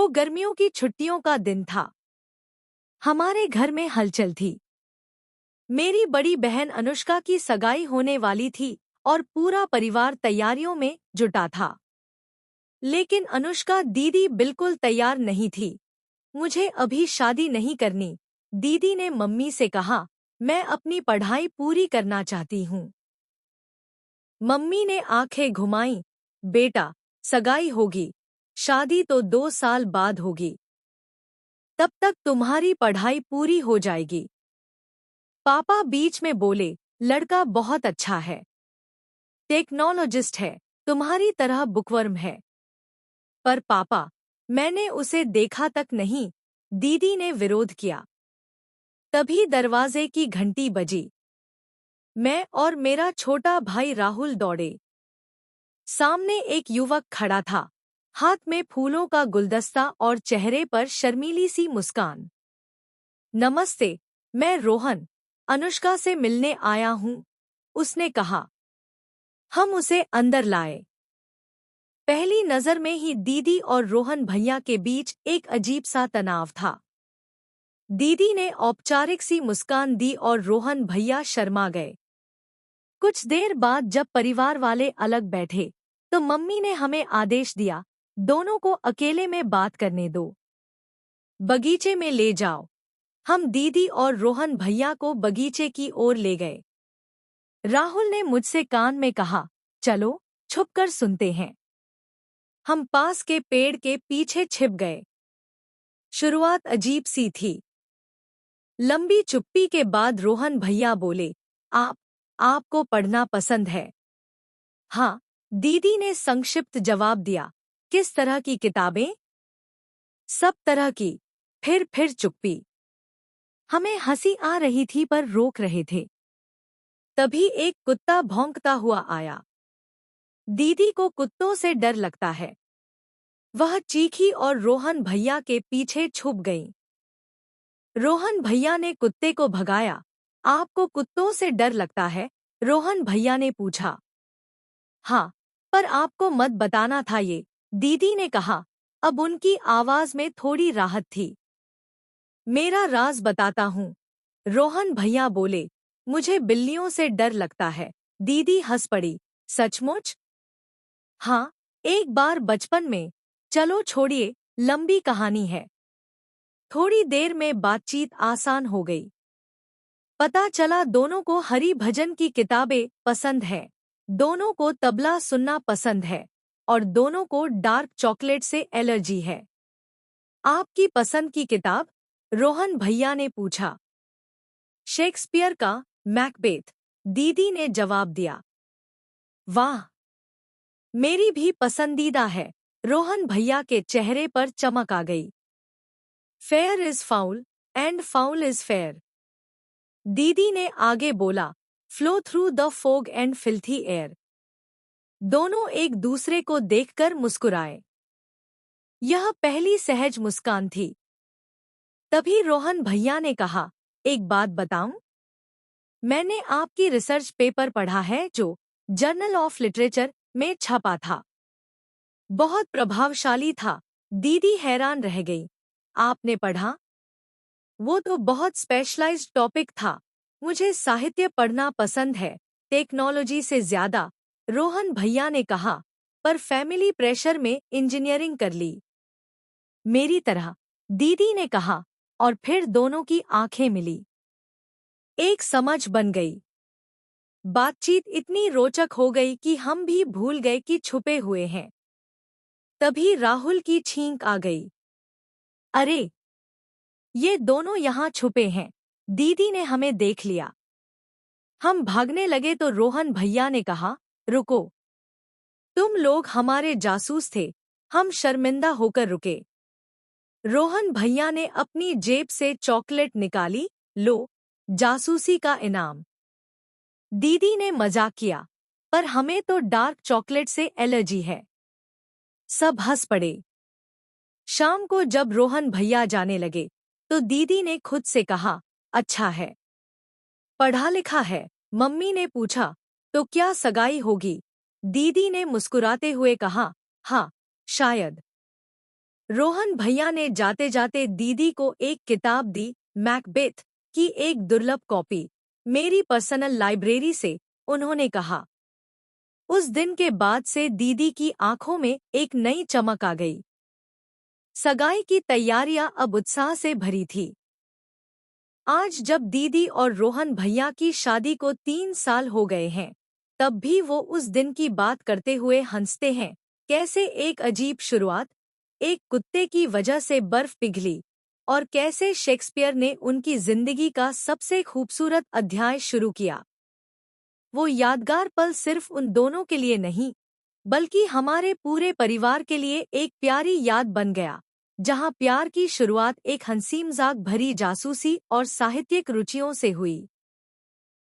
वो गर्मियों की छुट्टियों का दिन था। हमारे घर में हलचल थी। मेरी बड़ी बहन अनुष्का की सगाई होने वाली थी और पूरा परिवार तैयारियों में जुटा था। लेकिन अनुष्का दीदी बिल्कुल तैयार नहीं थी। मुझे अभी शादी नहीं करनी, दीदी ने मम्मी से कहा। मैं अपनी पढ़ाई पूरी करना चाहती हूँ। मम्मी ने आंखें घुमाईं। बेटा, सगाई होगी, शादी तो 2 साल बाद होगी। तब तक तुम्हारी पढ़ाई पूरी हो जाएगी। पापा बीच में बोले, लड़का बहुत अच्छा है, टेक्नोलॉजिस्ट है, तुम्हारी तरह बुकवर्म है। पर पापा, मैंने उसे देखा तक नहीं, दीदी ने विरोध किया। तभी दरवाजे की घंटी बजी। मैं और मेरा छोटा भाई राहुल दौड़े। सामने एक युवक खड़ा था, हाथ में फूलों का गुलदस्ता और चेहरे पर शर्मीली सी मुस्कान। नमस्ते, मैं रोहन, अनुष्का से मिलने आया हूँ, उसने कहा। हम उसे अंदर लाए। पहली नजर में ही दीदी और रोहन भैया के बीच एक अजीब सा तनाव था। दीदी ने औपचारिक सी मुस्कान दी और रोहन भैया शर्मा गए। कुछ देर बाद जब परिवार वाले अलग बैठे तो मम्मी ने हमें आदेश दिया, दोनों को अकेले में बात करने दो। बगीचे में ले जाओ। हम दीदी और रोहन भैया को बगीचे की ओर ले गए। राहुल ने मुझसे कान में कहा, चलो छुपकर सुनते हैं। हम पास के पेड़ के पीछे छिप गए। शुरुआत अजीब सी थी। लंबी चुप्पी के बाद रोहन भैया बोले, आपको पढ़ना पसंद है? हाँ, दीदी ने संक्षिप्त जवाब दिया। किस तरह की किताबें? सब तरह की। फिर चुप्पी। हमें हंसी आ रही थी पर रोक रहे थे। तभी एक कुत्ता भौंकता हुआ आया। दीदी को कुत्तों से डर लगता है। वह चीखी और रोहन भैया के पीछे छुप गई। रोहन भैया ने कुत्ते को भगाया। आपको कुत्तों से डर लगता है? रोहन भैया ने पूछा। हाँ, पर आपको मत बताना था ये, दीदी ने कहा। अब उनकी आवाज में थोड़ी राहत थी। मेरा राज बताता हूँ, रोहन भैया बोले। मुझे बिल्लियों से डर लगता है। दीदी हंस पड़ी। सचमुच? हाँ, एक बार बचपन में। चलो छोड़िए, लंबी कहानी है। थोड़ी देर में बातचीत आसान हो गई। पता चला दोनों को हरि भजन की किताबें पसंद है, दोनों को तबला सुनना पसंद है और दोनों को डार्क चॉकलेट से एलर्जी है। आपकी पसंद की किताब? रोहन भैया ने पूछा। शेक्सपियर का मैकबेथ, दीदी ने जवाब दिया। वाह, मेरी भी पसंदीदा है। रोहन भैया के चेहरे पर चमक आ गई। Fair is foul and foul is fair, दीदी ने आगे बोला। Flow through the fog and filthy air. दोनों एक दूसरे को देखकर मुस्कुराए। यह पहली सहज मुस्कान थी। तभी रोहन भैया ने कहा, एक बात बताऊं? मैंने आपकी रिसर्च पेपर पढ़ा है जो जर्नल ऑफ लिटरेचर में छपा था। बहुत प्रभावशाली था। दीदी हैरान रह गई। आपने पढ़ा? वो तो बहुत स्पेशलाइज्ड टॉपिक था। मुझे साहित्य पढ़ना पसंद है, टेक्नोलॉजी से ज्यादा, रोहन भैया ने कहा। पर फैमिली प्रेशर में इंजीनियरिंग कर ली। मेरी तरह, दीदी ने कहा और फिर दोनों की आंखें मिली। एक समझ बन गई। बातचीत इतनी रोचक हो गई कि हम भी भूल गए कि छुपे हुए हैं। तभी राहुल की छींक आ गई। अरे, ये दोनों यहाँ छुपे हैं, दीदी ने हमें देख लिया। हम भागने लगे तो रोहन भैया ने कहा, रुको, तुम लोग हमारे जासूस थे। हम शर्मिंदा होकर रुके। रोहन भैया ने अपनी जेब से चॉकलेट निकाली। लो, जासूसी का इनाम। दीदी ने मजाक किया, पर हमें तो डार्क चॉकलेट से एलर्जी है। सब हंस पड़े। शाम को जब रोहन भैया जाने लगे तो दीदी ने खुद से कहा, अच्छा है, पढ़ा लिखा है। मम्मी ने पूछा, तो क्या सगाई होगी? दीदी ने मुस्कुराते हुए कहा, हाँ, शायद। रोहन भैया ने जाते जाते दीदी को एक किताब दी, मैकबेथ की एक दुर्लभ कॉपी, मेरी पर्सनल लाइब्रेरी से, उन्होंने कहा। उस दिन के बाद से दीदी की आंखों में एक नई चमक आ गई। सगाई की तैयारियां अब उत्साह से भरी थी। आज जब दीदी और रोहन भैया की शादी को 3 साल हो गए हैं, तब भी वो उस दिन की बात करते हुए हंसते हैं। कैसे एक अजीब शुरुआत, एक कुत्ते की वजह से बर्फ पिघली, और कैसे शेक्सपियर ने उनकी जिंदगी का सबसे खूबसूरत अध्याय शुरू किया। वो यादगार पल सिर्फ उन दोनों के लिए नहीं, बल्कि हमारे पूरे परिवार के लिए एक प्यारी याद बन गया, जहां प्यार की शुरुआत एक हंसी मजाक भरी जासूसी और साहित्यिक रुचियों से हुई।